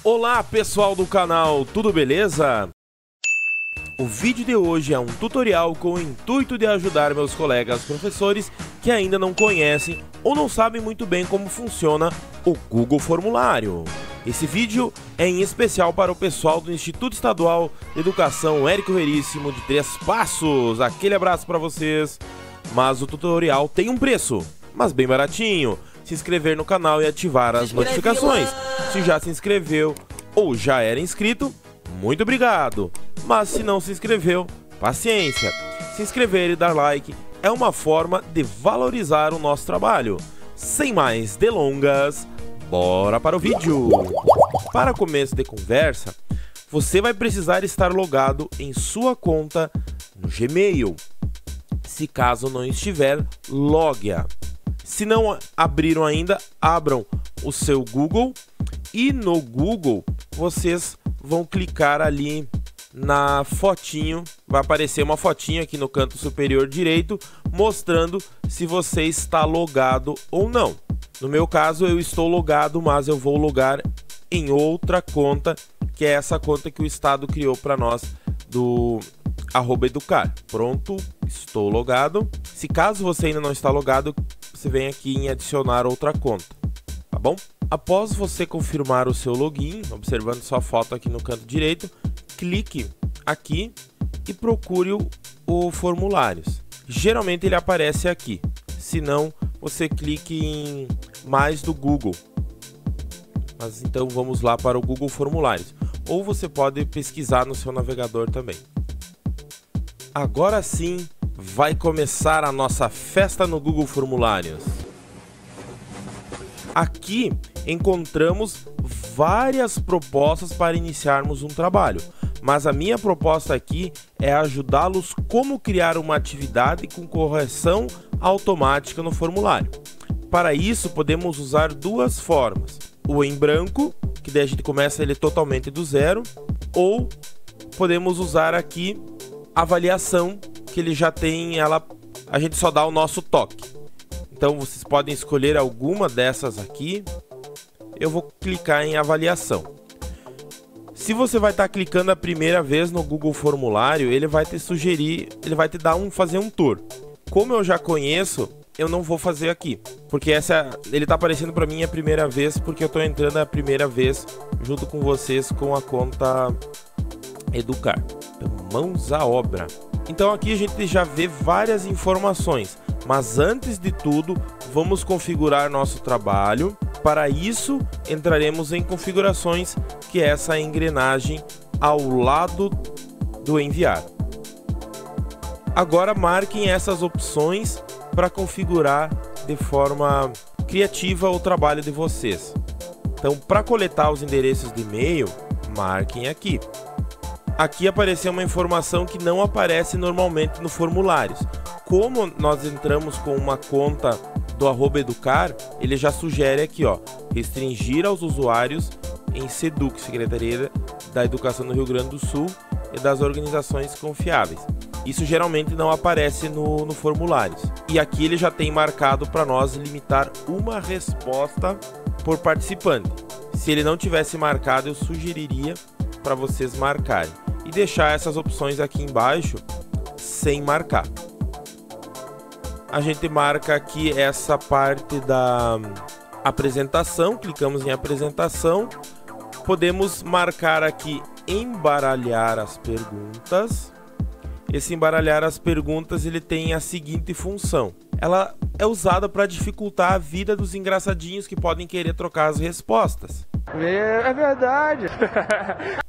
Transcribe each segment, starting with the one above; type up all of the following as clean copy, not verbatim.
Olá pessoal do canal, tudo beleza? O vídeo de hoje é um tutorial com o intuito de ajudar meus colegas professores que ainda não conhecem ou não sabem muito bem como funciona o Google Formulário. Esse vídeo é em especial para o pessoal do Instituto Estadual de Educação Érico Veríssimo de Três Passos. Aquele abraço para vocês. Mas o tutorial tem um preço, mas bem baratinho. Se inscrever no canal e ativar as notificações. Se já se inscreveu ou já era inscrito, muito obrigado. Mas se não se inscreveu, paciência. Se inscrever e dar like é uma forma de valorizar o nosso trabalho. Sem mais delongas, bora para o vídeo. Para começo de conversa, você vai precisar estar logado em sua conta no Gmail. Se caso não estiver, logue-a. Se não abriram ainda, abram o seu Google e no Google vocês vão clicar ali na fotinho, vai aparecer uma fotinha aqui no canto superior direito mostrando se você está logado ou não. No meu caso eu estou logado, mas eu vou logar em outra conta, que é essa conta que o Estado criou para nós do @educar. Pronto, estou logado. Se caso você ainda não está logado, você vem aqui em adicionar outra conta, tá bom? Após você confirmar o seu login, observando sua foto aqui no canto direito, clique aqui e procure o formulários. Geralmente ele aparece aqui, se não, você clique em mais do Google. Mas então vamos lá para o Google Formulários, ou você pode pesquisar no seu navegador também. Agora sim, vai começar a nossa festa no Google Formulários. Aqui encontramos várias propostas para iniciarmos um trabalho, mas a minha proposta aqui é ajudá-los como criar uma atividade com correção automática no formulário. Para isso, podemos usar duas formas: o em branco, que daí a gente começa ele totalmente do zero, ou podemos usar aqui a avaliação, que ele já tem a gente só dá o nosso toque. Então vocês podem escolher alguma dessas aqui. Eu vou clicar em avaliação. Se você vai estar clicando a primeira vez no Google Formulário, ele vai te sugerir, ele vai te dar fazer um tour. Como eu já conheço, eu não vou fazer aqui, porque ele está aparecendo para mim a primeira vez, porque eu estou entrando a primeira vez junto com vocês com a conta Educar. Então, mãos à obra. Então aqui a gente já vê várias informações, mas antes de tudo, vamos configurar nosso trabalho. Para isso, entraremos em configurações, que é essa engrenagem ao lado do enviar. Agora marquem essas opções para configurar de forma criativa o trabalho de vocês. Então, para coletar os endereços de e-mail, marquem aqui. Aqui apareceu uma informação que não aparece normalmente no formulários. Como nós entramos com uma conta do @educar, ele já sugere aqui, ó, restringir aos usuários em SEDUC, Secretaria da Educação do Rio Grande do Sul, e das organizações confiáveis. Isso geralmente não aparece no formulários. E aqui ele já tem marcado para nós limitar uma resposta por participante. Se ele não tivesse marcado, eu sugeriria para vocês marcarem e deixar essas opções aqui embaixo sem marcar. A gente marca aqui essa parte da apresentação, clicamos em apresentação, podemos marcar aqui embaralhar as perguntas. Esse embaralhar as perguntas ele tem a seguinte função: ela é usada para dificultar a vida dos engraçadinhos que podem querer trocar as respostas. É verdade.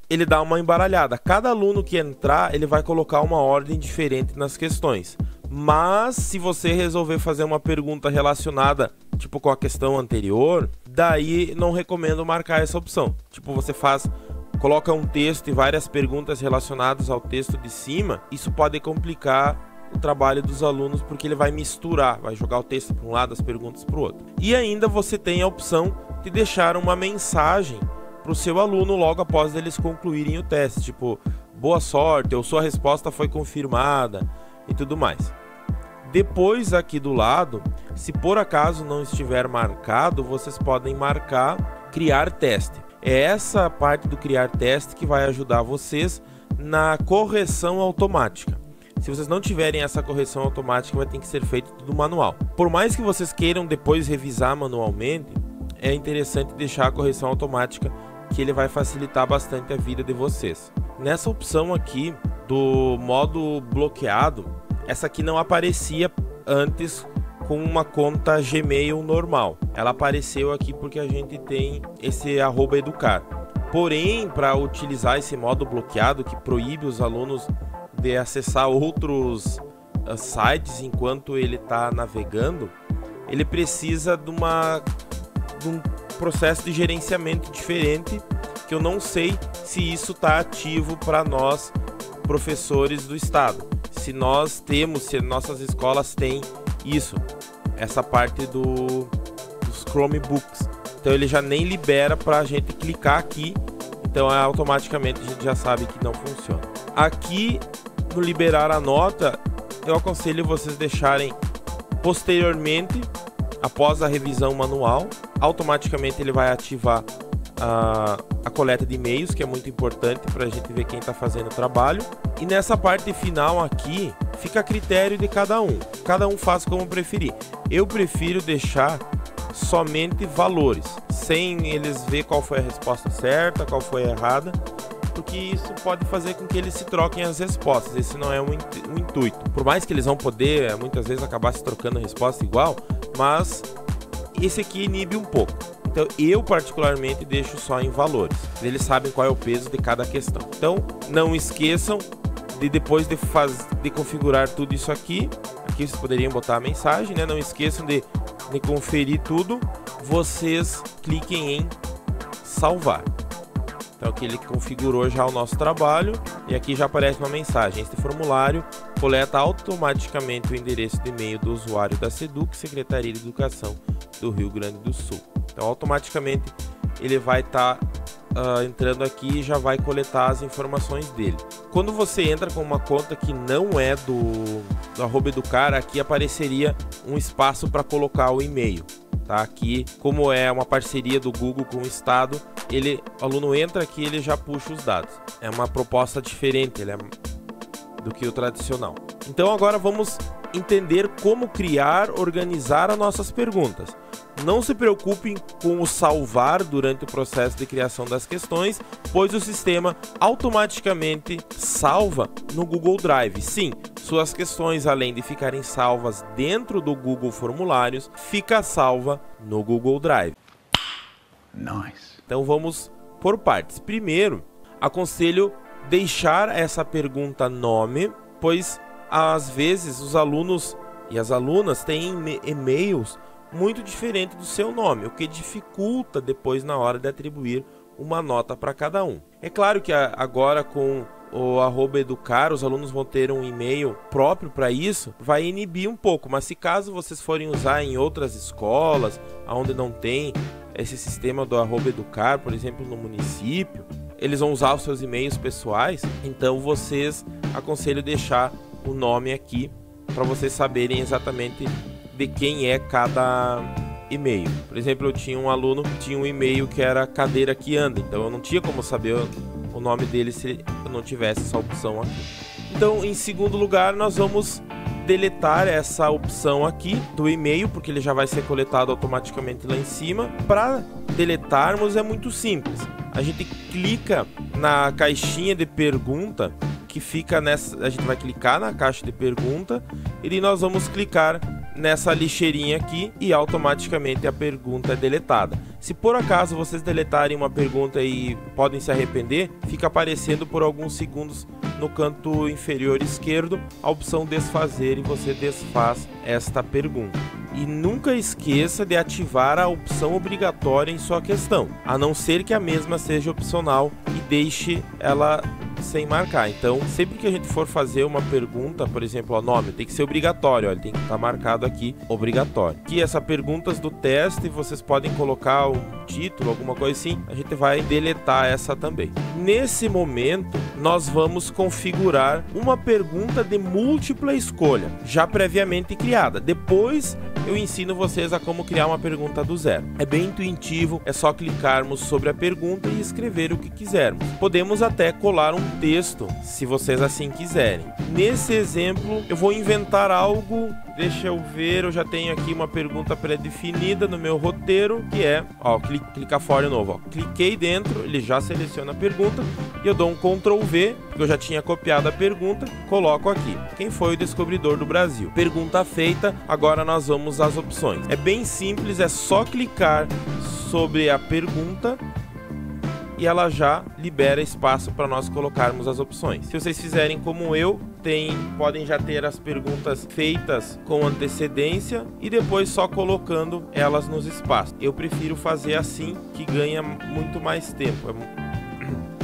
Ele dá uma embaralhada. Cada aluno que entrar, ele vai colocar uma ordem diferente nas questões. Mas se você resolver fazer uma pergunta relacionada, tipo com a questão anterior, daí não recomendo marcar essa opção. Tipo, você coloca um texto e várias perguntas relacionadas ao texto de cima, isso pode complicar o trabalho dos alunos, porque ele vai misturar, vai jogar o texto para um lado, as perguntas para o outro. E ainda você tem a opção de deixar uma mensagem para o seu aluno logo após eles concluírem o teste, tipo, boa sorte, ou sua resposta foi confirmada e tudo mais. Depois aqui do lado, se por acaso não estiver marcado, vocês podem marcar criar teste. É essa parte do criar teste que vai ajudar vocês na correção automática. Se vocês não tiverem essa correção automática, vai ter que ser feito tudo manual. Por mais que vocês queiram depois revisar manualmente, é interessante deixar a correção automática, que ele vai facilitar bastante a vida de vocês. Nessa opção aqui do modo bloqueado, essa aqui não aparecia antes com uma conta Gmail normal. Ela apareceu aqui porque a gente tem esse @educar. Porém, para utilizar esse modo bloqueado que proíbe os alunos de acessar outros sites enquanto ele está navegando, ele precisa de um processo de gerenciamento diferente, que eu não sei se isso está ativo para nós, professores do estado. Se nós temos, se nossas escolas têm isso, essa parte dos Chromebooks. Então ele já nem libera para a gente clicar aqui, então automaticamente a gente já sabe que não funciona. Aqui no liberar a nota, eu aconselho vocês deixarem posteriormente, após a revisão manual. Automaticamente ele vai ativar a coleta de e-mails, que é muito importante para a gente ver quem está fazendo o trabalho. E nessa parte final aqui, fica a critério de cada um faz como preferir. Eu prefiro deixar somente valores, sem eles ver qual foi a resposta certa, qual foi a errada, porque isso pode fazer com que eles se troquem as respostas. Esse não é um intuito. Por mais que eles vão poder, muitas vezes, acabar se trocando a resposta igual, mas esse aqui inibe um pouco. Então eu particularmente deixo só em valores. Eles sabem qual é o peso de cada questão. Então não esqueçam de, depois de configurar tudo isso aqui vocês poderiam botar a mensagem, né? Não esqueçam de conferir tudo. Vocês cliquem em salvar. Então aqui ele configurou já o nosso trabalho e aqui já aparece uma mensagem. Este formulário coleta automaticamente o endereço de e-mail do usuário da SEDUC, Secretaria de Educação do Rio Grande do Sul. Então automaticamente ele vai estar entrando aqui e já vai coletar as informações dele. Quando você entra com uma conta que não é do @educar, aqui apareceria um espaço para colocar o e-mail. Tá? Aqui, como é uma parceria do Google com o Estado, o aluno entra aqui e ele já puxa os dados. É uma proposta diferente do que o tradicional. Então agora vamos entender como criar, organizar as nossas perguntas. Não se preocupem com o salvar durante o processo de criação das questões, pois o sistema automaticamente salva no Google Drive. Sim, suas questões, além de ficarem salvas dentro do Google Formulários, fica salva no Google Drive. Nice. Então vamos por partes. Primeiro, aconselho deixar essa pergunta nome, pois às vezes os alunos e as alunas têm e-mails muito diferentes do seu nome, o que dificulta depois na hora de atribuir uma nota para cada um. É claro que agora com o @educar, os alunos vão ter um e-mail próprio para isso, vai inibir um pouco, mas se caso vocês forem usar em outras escolas, onde não tem esse sistema do @educar, por exemplo, no município, eles vão usar os seus e-mails pessoais, então vocês aconselho deixar o nome aqui para vocês saberem exatamente de quem é cada e-mail. Por exemplo, eu tinha um aluno que tinha um e-mail que era cadeira que anda, então eu não tinha como saber o nome dele se eu não tivesse essa opção aqui. Então, em segundo lugar, nós vamos deletar essa opção aqui do e-mail, porque ele já vai ser coletado automaticamente lá em cima. Para deletarmos é muito simples. A gente clica na caixinha de pergunta que fica nessa, a gente vai clicar na caixa de pergunta e nós vamos clicar nessa lixeirinha aqui e automaticamente a pergunta é deletada. Se por acaso vocês deletarem uma pergunta e podem se arrepender, fica aparecendo por alguns segundos no canto inferior esquerdo a opção desfazer e você desfaz esta pergunta. E nunca esqueça de ativar a opção obrigatória em sua questão, a não ser que a mesma seja opcional e deixe ela sem marcar. Então, sempre que a gente for fazer uma pergunta, por exemplo, o nome tem que ser obrigatório, ele tem que estar marcado aqui, obrigatório. Que essas perguntas do teste, vocês podem colocar um título, alguma coisa assim, a gente vai deletar essa também. Nesse momento, nós vamos configurar uma pergunta de múltipla escolha, já previamente criada. Depois eu ensino vocês a como criar uma pergunta do zero. É bem intuitivo, é só clicarmos sobre a pergunta e escrever o que quisermos. Podemos até colar um texto, se vocês assim quiserem. Nesse exemplo, eu vou inventar algo. Deixa eu ver, eu já tenho aqui uma pergunta pré-definida no meu roteiro, que é, ó, clicar fora de novo, ó. Cliquei dentro, ele já seleciona a pergunta e eu dou um Ctrl V, porque eu já tinha copiado a pergunta, coloco aqui. Quem foi o descobridor do Brasil? Pergunta feita, agora nós vamos às opções. É bem simples, é só clicar sobre a pergunta e ela já libera espaço para nós colocarmos as opções. Se vocês fizerem como eu, podem já ter as perguntas feitas com antecedência e depois só colocando elas nos espaços. Eu prefiro fazer assim, que ganha muito mais tempo.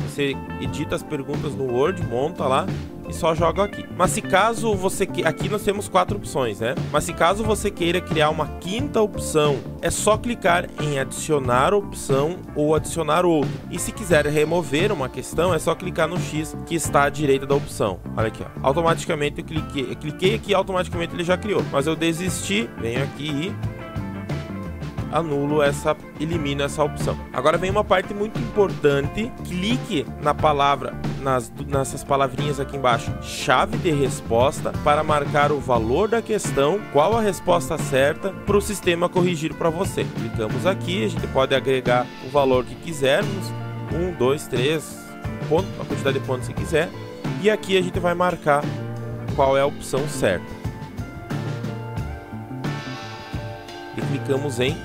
Você edita as perguntas no Word, monta lá e só joga aqui. Mas se caso você aqui nós temos 4 opções, né? Mas se caso você queira criar uma quinta opção, é só clicar em adicionar opção ou adicionar outro. E se quiser remover uma questão, é só clicar no X que está à direita da opção. Olha aqui, ó. Automaticamente eu cliquei aqui, automaticamente ele já criou. Mas eu desisti, venho aqui e elimino essa opção. Agora vem uma parte muito importante. Clique na palavra, nessas palavrinhas aqui embaixo, chave de resposta, para marcar o valor da questão, qual a resposta certa, para o sistema corrigir para você. Clicamos aqui, a gente pode agregar o valor que quisermos, 1, 2, 3, a quantidade de pontos que quiser, e aqui a gente vai marcar qual é a opção certa. E clicamos em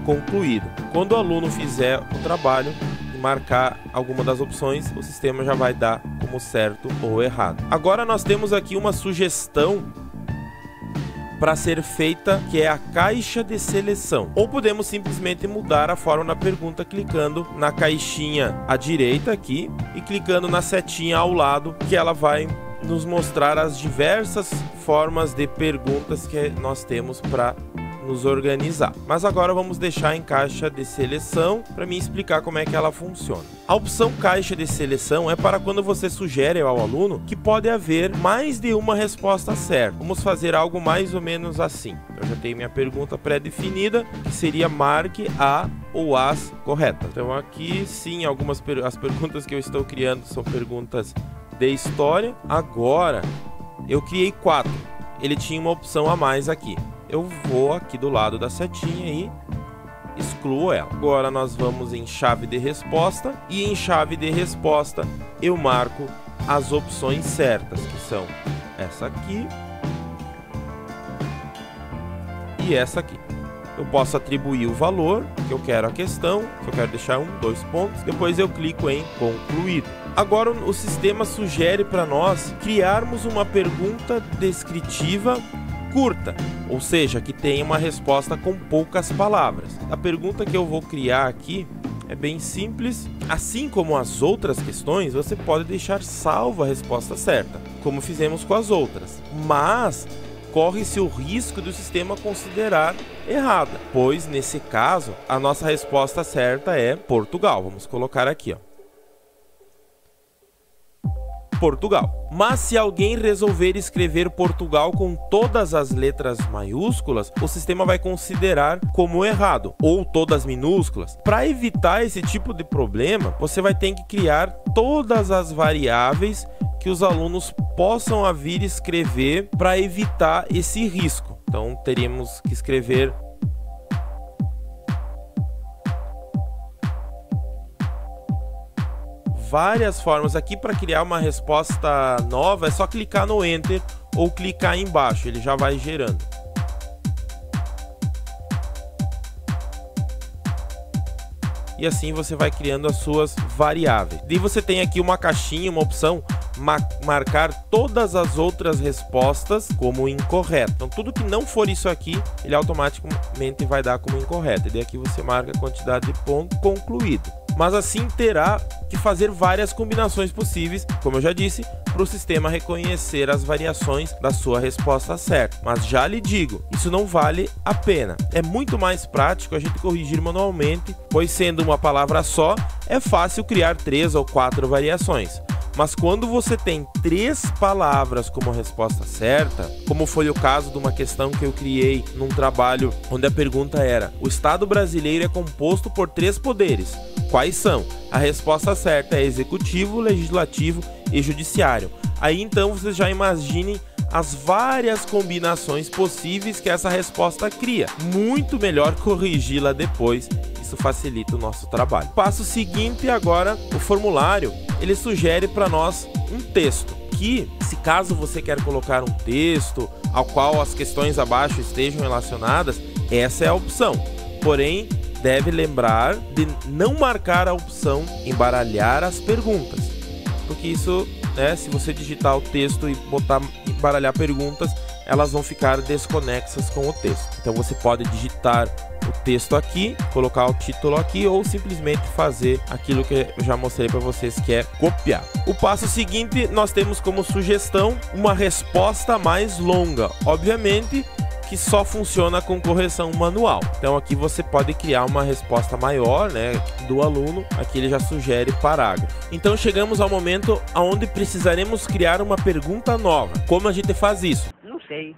concluído. Quando o aluno fizer o trabalho e marcar alguma das opções, o sistema já vai dar como certo ou errado. Agora nós temos aqui uma sugestão para ser feita, que é a caixa de seleção. Ou podemos simplesmente mudar a forma da pergunta clicando na caixinha à direita aqui e clicando na setinha ao lado, que ela vai nos mostrar as diversas formas de perguntas que nós temos para nos organizar. Mas agora vamos deixar em caixa de seleção para me explicar como é que ela funciona. A opção caixa de seleção é para quando você sugere ao aluno que pode haver mais de uma resposta certa. Vamos fazer algo mais ou menos assim. Eu já tenho minha pergunta pré-definida, que seria marque a ou as corretas. Então aqui sim, as perguntas que eu estou criando são perguntas de história. Agora eu criei 4. Ele tinha uma opção a mais aqui. Eu vou aqui do lado da setinha e excluo ela. Agora nós vamos em chave de resposta e em chave de resposta eu marco as opções certas, que são essa aqui e essa aqui. Eu posso atribuir o valor que eu quero à questão, se eu quero deixar 1, 2 pontos, depois eu clico em concluído. Agora o sistema sugere para nós criarmos uma pergunta descritiva curta, ou seja, que tenha uma resposta com poucas palavras. A pergunta que eu vou criar aqui é bem simples. Assim como as outras questões, você pode deixar salva a resposta certa, como fizemos com as outras, mas corre-se o risco do sistema considerar errada, pois nesse caso a nossa resposta certa é Portugal. Vamos colocar aqui, ó, Portugal. Mas se alguém resolver escrever Portugal com todas as letras maiúsculas, o sistema vai considerar como errado, ou todas minúsculas. Para evitar esse tipo de problema, você vai ter que criar todas as variáveis que os alunos possam vir escrever para evitar esse risco. Então teríamos que escrever várias formas. Aqui para criar uma resposta nova é só clicar no Enter ou clicar embaixo, ele já vai gerando. E assim você vai criando as suas variáveis. E você tem aqui uma caixinha, uma opção, marcar todas as outras respostas como incorreto. Então tudo que não for isso aqui, ele automaticamente vai dar como incorreto. E daí aqui você marca a quantidade de pontos, concluído. Mas assim terá que fazer várias combinações possíveis, como eu já disse, para o sistema reconhecer as variações da sua resposta certa. Mas já lhe digo, isso não vale a pena. É muito mais prático a gente corrigir manualmente, pois sendo uma palavra só, é fácil criar 3 ou 4 variações. Mas quando você tem 3 palavras como resposta certa, como foi o caso de uma questão que eu criei num trabalho onde a pergunta era: o Estado brasileiro é composto por 3 poderes. Quais são? A resposta certa é executivo, legislativo e judiciário. Aí então vocês já imaginem as várias combinações possíveis que essa resposta cria. Muito melhor corrigi-la depois, isso facilita o nosso trabalho. Passo seguinte agora, o formulário, ele sugere para nós um texto, que se caso você quer colocar um texto ao qual as questões abaixo estejam relacionadas, essa é a opção. Porém, deve lembrar de não marcar a opção embaralhar as perguntas, porque isso, se você digitar o texto e botar embaralhar perguntas, elas vão ficar desconexas com o texto. Então você pode digitar o texto aqui, colocar o título aqui ou simplesmente fazer aquilo que eu já mostrei para vocês, que é copiar. O passo seguinte, nós temos como sugestão uma resposta mais longa. Obviamente que só funciona com correção manual. Então aqui você pode criar uma resposta maior, do aluno. Aqui ele já sugere parágrafo. Então chegamos ao momento onde precisaremos criar uma pergunta nova. Como a gente faz isso? Não sei.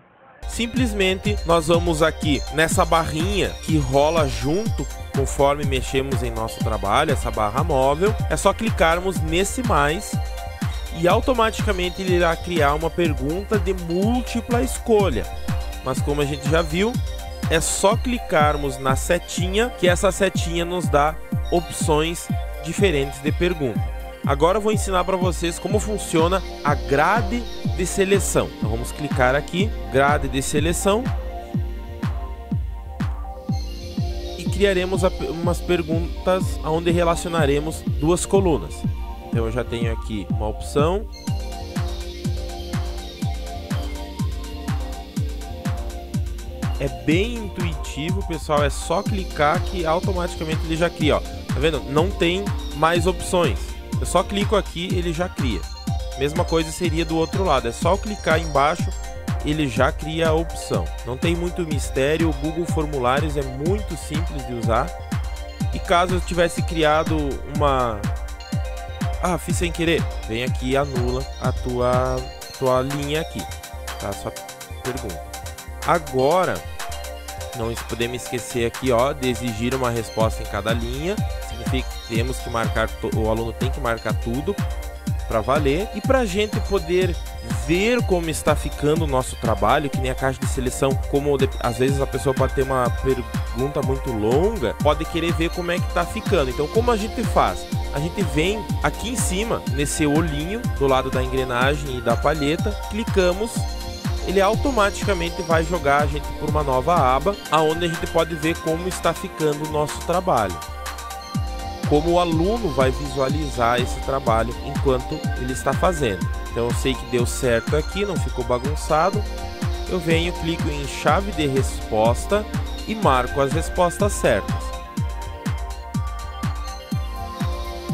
Simplesmente nós vamos aqui nessa barrinha que rola junto conforme mexemos em nosso trabalho, essa barra móvel. É só clicarmos nesse mais e automaticamente ele irá criar uma pergunta de múltipla escolha. Mas como a gente já viu, é só clicarmos na setinha, que essa setinha nos dá opções diferentes de pergunta. Agora eu vou ensinar para vocês como funciona a grade de seleção. Então vamos clicar aqui, grade de seleção, e criaremos umas perguntas onde relacionaremos 2 colunas. Então eu já tenho aqui uma opção. É bem intuitivo, pessoal, é só clicar que automaticamente ele já cria, ó. Tá vendo? Não tem mais opções. Eu só clico aqui, ele já cria. Mesma coisa seria do outro lado, é só clicar embaixo, ele já cria a opção. Não tem muito mistério, o Google Formulários é muito simples de usar. E caso eu tivesse criado uma... fiz sem querer, vem aqui e anula a tua linha aqui, tá? Sua pergunta. Agora, não podemos esquecer aqui, de exigir uma resposta em cada linha. Significa que temos que marcar, o aluno tem que marcar tudo para valer. E para a gente poder ver como está ficando o nosso trabalho, que nem a caixa de seleção, como às vezes a pessoa pode ter uma pergunta muito longa, pode querer ver como é que está ficando. Então, como a gente faz? A gente vem aqui em cima, nesse olhinho, do lado da engrenagem e da palheta, clicamos. Ele automaticamente vai jogar a gente por uma nova aba, onde a gente pode ver como está ficando o nosso trabalho. Como o aluno vai visualizar esse trabalho enquanto ele está fazendo. Então eu sei que deu certo aqui, não ficou bagunçado. Eu venho, clico em chave de resposta e marco as respostas certas.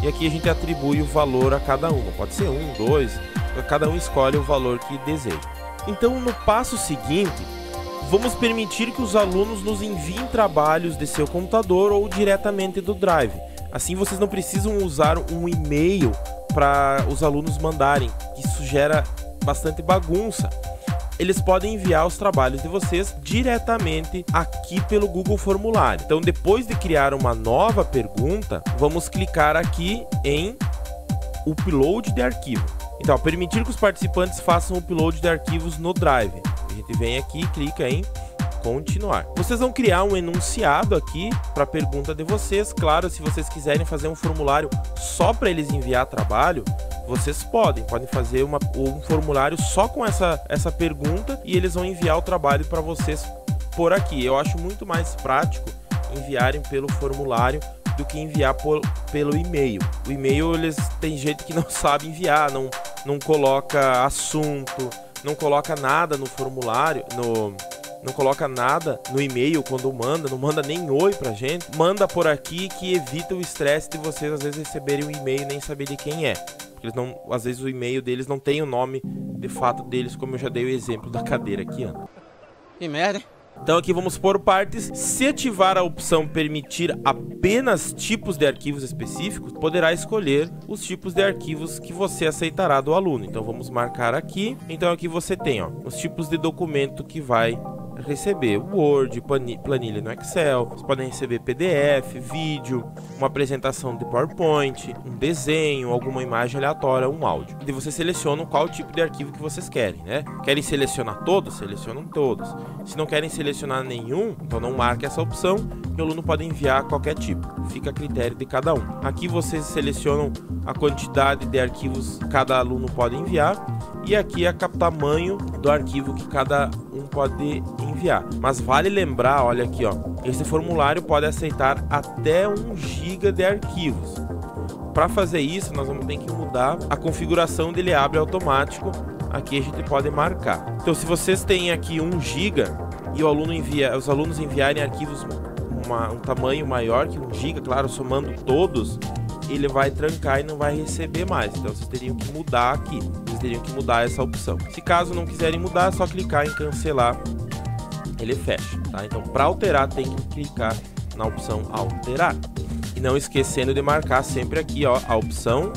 E aqui a gente atribui o valor a cada uma. Pode ser 1, 2, cada um escolhe o valor que deseja. Então, no passo seguinte, vamos permitir que os alunos nos enviem trabalhos de seu computador ou diretamente do Drive. Assim, vocês não precisam usar um e-mail para os alunos mandarem. Isso gera bastante bagunça. Eles podem enviar os trabalhos de vocês diretamente aqui pelo Google Formulário. Então, depois de criar uma nova pergunta, vamos clicar aqui em Upload de arquivo. Então, permitir que os participantes façam o upload de arquivos no Drive. A gente vem aqui e clica em continuar. Vocês vão criar um enunciado aqui para a pergunta de vocês. Claro, se vocês quiserem fazer um formulário só para eles enviar trabalho, vocês podem fazer um formulário só com essa pergunta e eles vão enviar o trabalho para vocês por aqui. Eu acho muito mais prático enviarem pelo formulário do que enviar pelo e-mail. O e-mail, tem gente que não sabe enviar, não coloca assunto, não coloca nada no formulário, não coloca nada no e-mail quando manda, não manda nem oi pra gente. Manda por aqui que evita o estresse de vocês às vezes receberem um e-mail e nem saber de quem é. Porque às vezes o e-mail deles não tem o nome de fato deles, como eu já dei o exemplo da cadeira aqui, ó. Que merda, hein? Então aqui vamos por partes. Se ativar a opção permitir apenas tipos de arquivos específicos, poderá escolher os tipos de arquivos que você aceitará do aluno. Então vamos marcar aqui. Então aqui você tem os tipos de documento que vai receber: Word, planilha no Excel. Vocês podem receber PDF, vídeo, uma apresentação de PowerPoint, um desenho, alguma imagem aleatória, um áudio. E você seleciona qual tipo de arquivo que vocês querem, né? Querem selecionar todos? Selecionam todos. Se não querem selecionar nenhum, então não marque essa opção, que o aluno pode enviar qualquer tipo. Fica a critério de cada um. Aqui vocês selecionam a quantidade de arquivos que cada aluno pode enviar, e aqui é o tamanho do arquivo que cada um pode enviar. Mas vale lembrar, olha aqui, esse formulário pode aceitar até 1 GB de arquivos. Para fazer isso, nós vamos ter que mudar a configuração dele, abre automático. Aqui a gente pode marcar. Então, se vocês têm aqui 1 GB e os alunos enviarem arquivos um tamanho maior que 1 GB, claro, somando todos, ele vai trancar e não vai receber mais. Então vocês teriam que mudar aqui, vocês teriam que mudar essa opção. Se caso não quiserem mudar, é só clicar em cancelar, ele fecha, tá? Então para alterar tem que clicar na opção alterar. E não esquecendo de marcar sempre aqui, a opção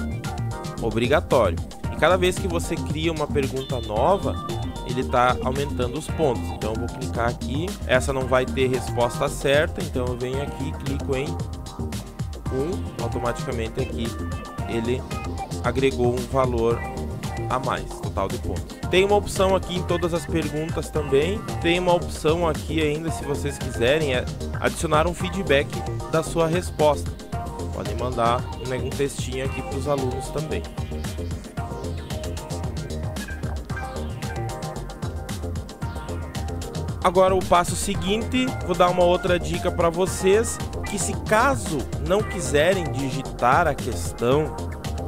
obrigatório. E cada vez que você cria uma pergunta nova, ele está aumentando os pontos. Então eu vou clicar aqui, essa não vai ter resposta certa, então eu venho aqui, clico em 1, automaticamente aqui ele agregou um valor a mais, total de pontos. Tem uma opção aqui em todas as perguntas também, tem uma opção aqui ainda, se vocês quiserem, adicionar um feedback da sua resposta. Podem mandar um textinho aqui para os alunos também. Agora o passo seguinte, vou dar uma outra dica para vocês, que se caso não quiserem digitar a questão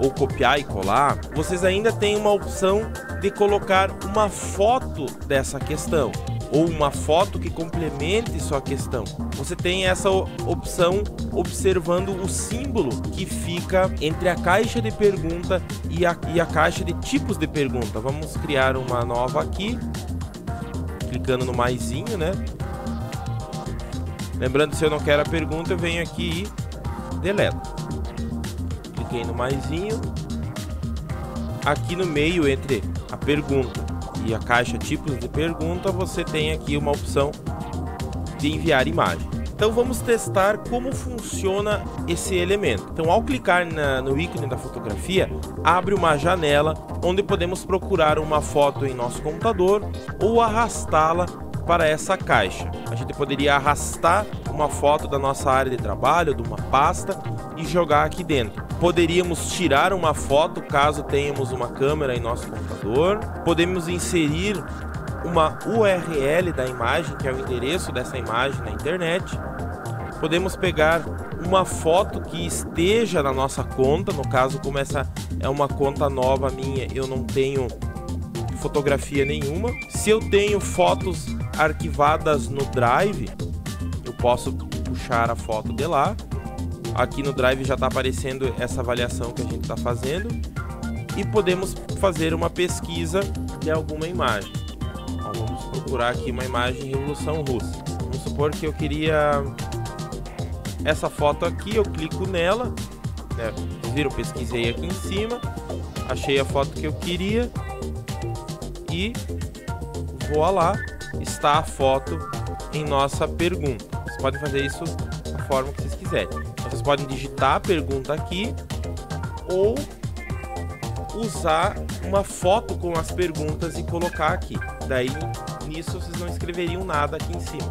ou copiar e colar, vocês ainda têm uma opção de colocar uma foto dessa questão ou uma foto que complemente sua questão. Você tem essa opção observando o símbolo que fica entre a caixa de pergunta e a caixa de tipos de pergunta. Vamos criar uma nova aqui, clicando no maisinho, né? Lembrando, se eu não quero a pergunta, eu venho aqui e deleto. Cliquei no maisinho. Aqui no meio, entre a pergunta e a caixa tipos de pergunta, você tem aqui uma opção de enviar imagem. Então vamos testar como funciona esse elemento. Então, ao clicar no ícone da fotografia, abre uma janela onde podemos procurar uma foto em nosso computador ou arrastá-la para essa caixa. A gente poderia arrastar uma foto da nossa área de trabalho, de uma pasta, e jogar aqui dentro. Poderíamos tirar uma foto caso tenhamos uma câmera em nosso computador. Podemos inserir uma URL da imagem, que é o endereço dessa imagem na internet. Podemos pegar uma foto que esteja na nossa conta, no caso, como essa é uma conta nova minha, eu não tenho fotografia nenhuma. Se eu tenho fotos arquivadas no Drive, eu posso puxar a foto de lá. Aqui no Drive já está aparecendo essa avaliação que a gente está fazendo. E podemos fazer uma pesquisa de alguma imagem. Vamos procurar aqui uma imagem Revolução Russa. Vamos supor que eu queria essa foto aqui, eu clico nela, né? Vocês viram, pesquisei aqui em cima, achei a foto que eu queria e vou lá, está a foto em nossa pergunta. Vocês podem fazer isso da forma que vocês quiserem. Vocês podem digitar a pergunta aqui ou usar uma foto com as perguntas e colocar aqui. Daí, nisso, vocês não escreveriam nada aqui em cima,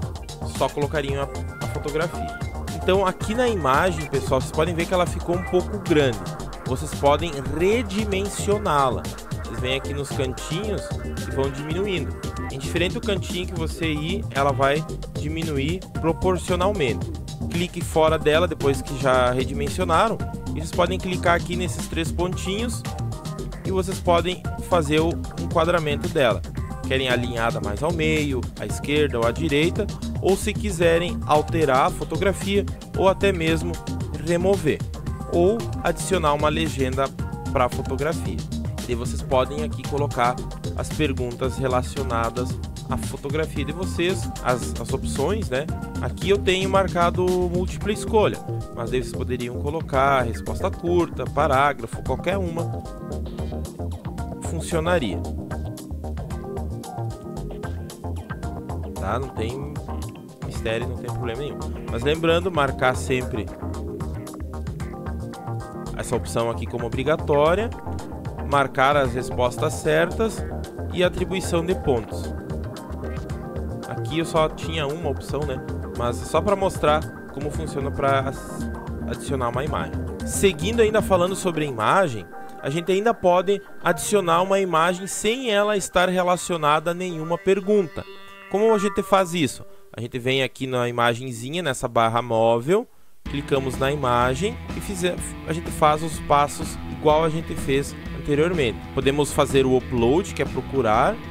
só colocariam a fotografia. Então, aqui na imagem, pessoal, vocês podem ver que ela ficou um pouco grande. Vocês podem redimensioná-la. Vocês vêm aqui nos cantinhos e vão diminuindo. Indiferente do cantinho que você ir, ela vai diminuir proporcionalmente. Clique fora dela depois que já redimensionaram. E vocês podem clicar aqui nesses 3 pontinhos e vocês podem fazer o enquadramento dela. Querem alinhada mais ao meio, à esquerda ou à direita, ou se quiserem alterar a fotografia ou até mesmo remover, ou adicionar uma legenda para a fotografia. E vocês podem aqui colocar as perguntas relacionadas a fotografia de vocês, as opções, né? Aqui eu tenho marcado múltipla escolha, mas daí vocês poderiam colocar resposta curta, parágrafo, qualquer uma funcionaria. Tá? Não tem mistério, não tem problema nenhum. Mas lembrando, marcar sempre essa opção aqui como obrigatória, marcar as respostas certas e atribuição de pontos. Aqui eu só tinha uma opção, né? Mas só para mostrar como funciona para adicionar uma imagem. Seguindo ainda falando sobre a imagem, a gente ainda pode adicionar uma imagem sem ela estar relacionada a nenhuma pergunta. Como a gente faz isso? A gente vem aqui na imagenzinha, nessa barra móvel, clicamos na imagem e a gente faz os passos igual a gente fez anteriormente. Podemos fazer o upload, que é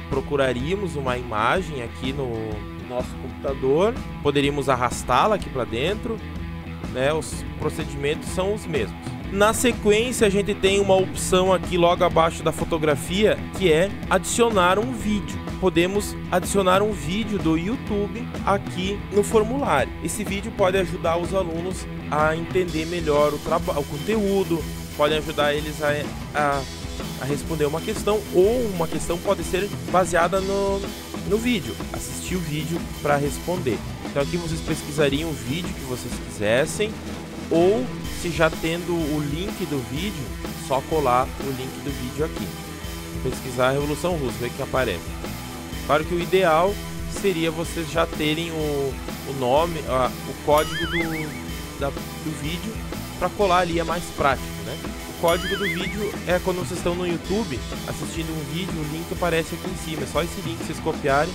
procuraríamos uma imagem aqui no nosso computador, poderíamos arrastá-la aqui para dentro, né? Os procedimentos são os mesmos. Na sequência, a gente tem uma opção aqui logo abaixo da fotografia, que é adicionar um vídeo. Podemos adicionar um vídeo do YouTube aqui no formulário. Esse vídeo pode ajudar os alunos a entender melhor o conteúdo, pode ajudar eles a responder uma questão, ou uma questão pode ser baseada no vídeo, assistir o vídeo para responder. Então aqui vocês pesquisariam o vídeo que vocês quisessem, ou se já tendo o link do vídeo, só colar o link do vídeo aqui. Pesquisar a Revolução Russa, ver que aparece. Claro que o ideal seria vocês já terem o nome, o código do vídeo para colar ali, é mais prático, né? O código do vídeo é quando vocês estão no YouTube assistindo um vídeo, o link aparece aqui em cima. É só esse link vocês copiarem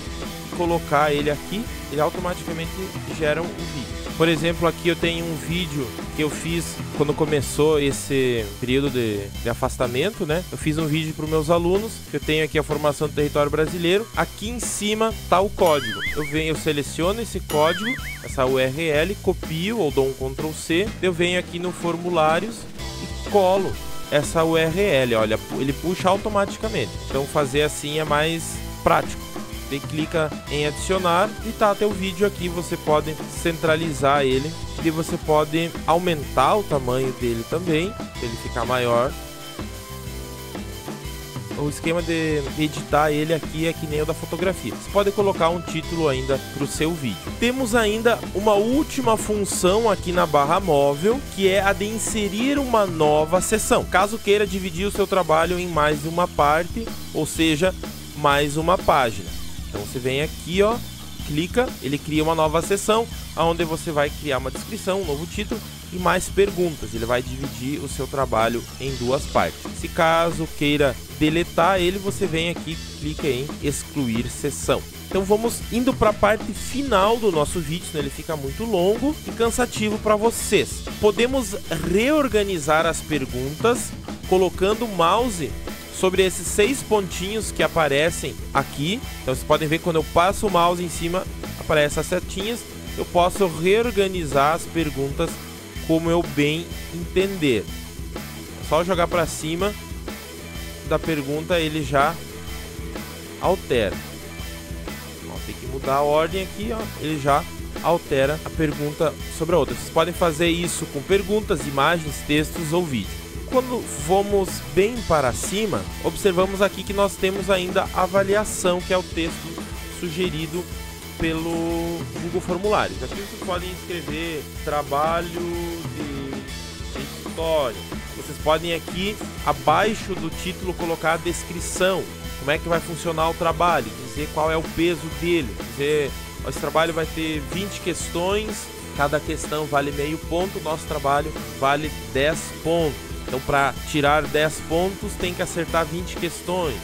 e colocar ele aqui, ele automaticamente gera um vídeo. Por exemplo, aqui eu tenho um vídeo que eu fiz quando começou esse período de afastamento, né? Eu fiz um vídeo para os meus alunos, que eu tenho aqui a formação do território brasileiro. Aqui em cima tá o código. Eu seleciono esse código, essa URL, copio ou dou um Ctrl C, eu venho aqui no formulários e colo essa URL. Olha, ele puxa automaticamente. Então fazer assim é mais prático. Você clica em adicionar e tá até o vídeo aqui, você pode centralizar ele e você pode aumentar o tamanho dele também, para ele ficar maior. O esquema de editar ele aqui é que nem o da fotografia. Você pode colocar um título ainda para o seu vídeo. Temos ainda uma última função aqui na barra móvel, que é a de inserir uma nova seção. Caso queira dividir o seu trabalho em mais de uma parte, ou seja, mais uma página. Então você vem aqui, ó, clica, ele cria uma nova seção, onde você vai criar uma descrição, um novo título e mais perguntas. Ele vai dividir o seu trabalho em duas partes. Se caso queira deletar ele, você vem aqui, clica em excluir seção. Então vamos indo para a parte final do nosso vídeo, senão ele fica muito longo e cansativo para vocês. Podemos reorganizar as perguntas colocando o mouse sobre esses 6 pontinhos que aparecem aqui. Então vocês podem ver, quando eu passo o mouse em cima, aparecem as setinhas. Eu posso reorganizar as perguntas como eu bem entender. É só jogar para cima da pergunta, ele já altera. Ó, tem que mudar a ordem aqui, ó, ele já altera a pergunta sobre a outra. Vocês podem fazer isso com perguntas, imagens, textos ou vídeo. Quando vamos bem para cima, observamos aqui que nós temos ainda a avaliação, que é o texto sugerido pelo Google Formulários. Aqui vocês podem escrever trabalho de história. Vocês podem aqui, abaixo do título, colocar a descrição. Como é que vai funcionar o trabalho, dizer qual é o peso dele, dizer, esse trabalho vai ter 20 questões, cada questão vale meio ponto, nosso trabalho vale 10 pontos. Então, para tirar 10 pontos, tem que acertar 20 questões.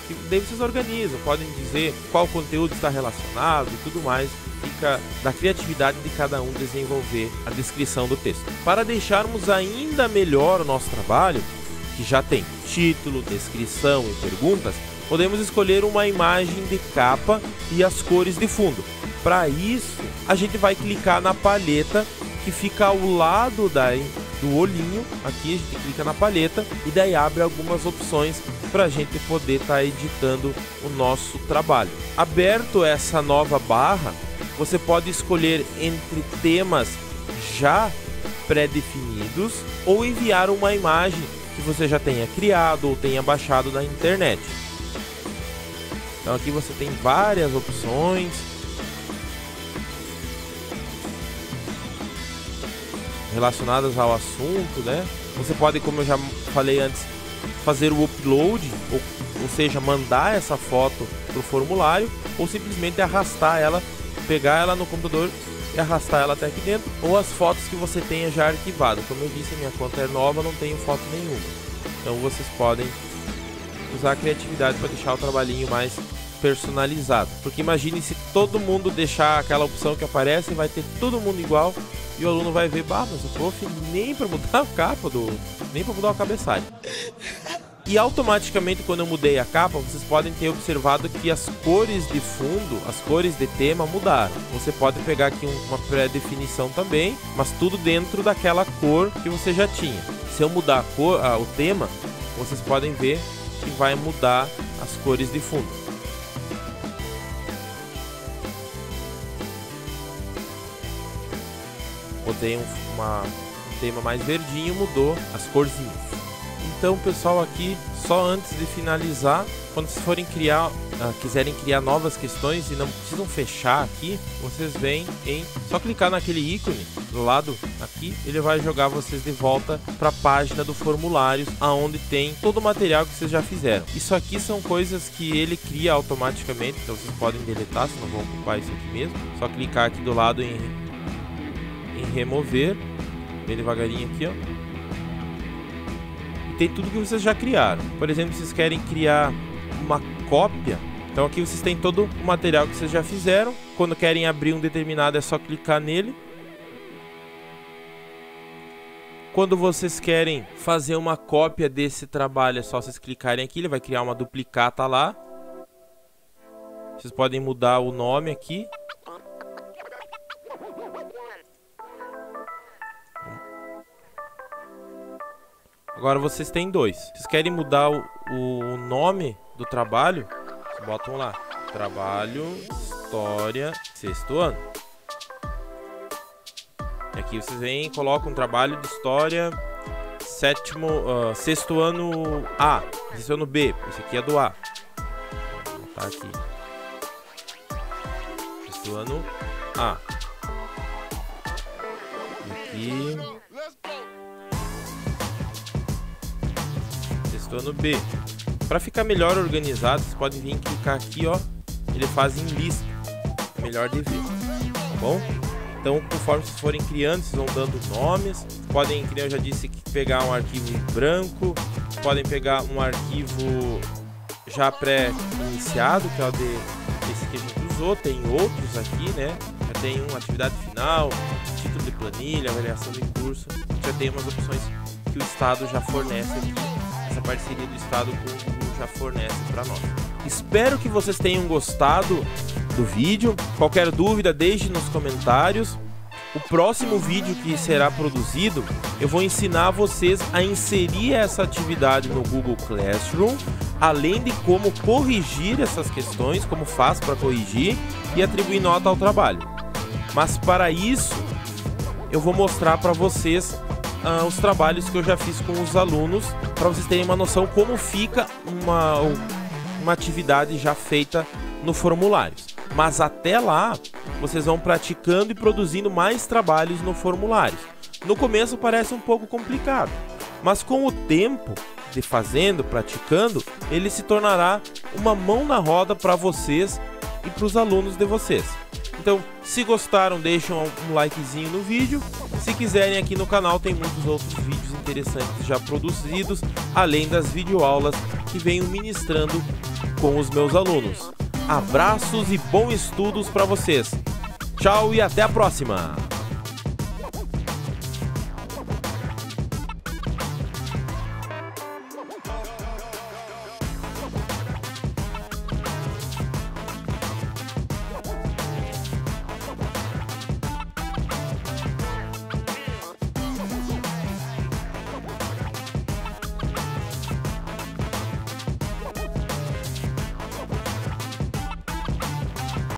E daí vocês organizam, podem dizer qual conteúdo está relacionado e tudo mais. Fica da criatividade de cada um desenvolver a descrição do texto. Para deixarmos ainda melhor o nosso trabalho, que já tem título, descrição e perguntas, podemos escolher uma imagem de capa e as cores de fundo. Para isso, a gente vai clicar na palheta que fica ao lado do olhinho, aqui a gente clica na palheta e daí abre algumas opções para a gente poder estar editando o nosso trabalho. Aberto essa nova barra, você pode escolher entre temas já pré-definidos ou enviar uma imagem que você já tenha criado ou tenha baixado da internet. Então aqui você tem várias opções relacionadas ao assunto, né? Você pode, como eu já falei antes, fazer o upload, ou seja, mandar essa foto para o formulário, ou simplesmente arrastar ela, pegar ela no computador e arrastar ela até aqui dentro, ou as fotos que você tenha já arquivado. Como eu disse, a minha conta é nova, não tenho foto nenhuma. Então vocês podem usar a criatividade para deixar o trabalhinho mais personalizado. Porque imagine se todo mundo deixar aquela opção que aparece, vai ter todo mundo igual e o aluno vai ver, bah, mas o prof nem para mudar a capa nem para mudar o cabeçalho. E automaticamente, quando eu mudei a capa, vocês podem ter observado que as cores de fundo, as cores de tema mudaram. Você pode pegar aqui uma pré-definição também, mas tudo dentro daquela cor que você já tinha. Se eu mudar a cor, o tema, vocês podem ver que vai mudar as cores de fundo. Botei um tema mais verdinho, mudou as corzinhas. Então, pessoal, aqui só antes de finalizar, quando vocês forem quiserem criar novas questões e não precisam fechar aqui, vocês vêm em só clicar naquele ícone do lado aqui, ele vai jogar vocês de volta para a página do formulário, aonde tem todo o material que vocês já fizeram. Isso aqui são coisas que ele cria automaticamente, então vocês podem deletar se não vão ocupar isso aqui mesmo. Só clicar aqui do lado em remover, bem devagarinho aqui, ó. Tem tudo que vocês já criaram. Por exemplo, vocês querem criar uma cópia, então aqui vocês têm todo o material que vocês já fizeram. Quando querem abrir um determinado, é só clicar nele. Quando vocês querem fazer uma cópia desse trabalho, é só vocês clicarem aqui, ele vai criar uma duplicata lá. Vocês podem mudar o nome aqui. Agora vocês têm dois. Vocês querem mudar o nome do trabalho? Vocês botam lá: Trabalho História Sexto Ano. E aqui vocês vêm e colocam Trabalho de História Sexto Ano A, Sexto Ano B. Esse aqui é do A. Vou botar aqui: Sexto Ano A. E aqui ano B. Para ficar melhor organizado, vocês podem vir e clicar aqui, ó. Ele faz em lista, é melhor de ver, tá bom? Então, conforme vocês forem criando, vocês vão dando nomes. Podem, como eu já disse, pegar um arquivo em branco. Podem pegar um arquivo já pré-iniciado, que é o esse que a gente usou. Tem outros aqui, né? Já tem uma atividade final, título de planilha, avaliação de curso. Já tem umas opções que o Estado já fornece aqui. Essa parceria do Estado com o Google já fornece para nós. Espero que vocês tenham gostado do vídeo. Qualquer dúvida, deixe nos comentários. O próximo vídeo que será produzido, eu vou ensinar vocês a inserir essa atividade no Google Classroom, além de como corrigir essas questões, como faz para corrigir e atribuir nota ao trabalho. Mas para isso, eu vou mostrar para vocês os trabalhos que eu já fiz com os alunos, para vocês terem uma noção como fica uma atividade já feita no formulário. Mas até lá, vocês vão praticando e produzindo mais trabalhos no formulário. No começo parece um pouco complicado, mas com o tempo de fazendo, praticando, ele se tornará uma mão na roda para vocês e para os alunos de vocês. Então, se gostaram, deixem um likezinho no vídeo. Se quiserem, aqui no canal tem muitos outros vídeos interessantes já produzidos, além das videoaulas que venho ministrando com os meus alunos. Abraços e bons estudos para vocês. Tchau e até a próxima!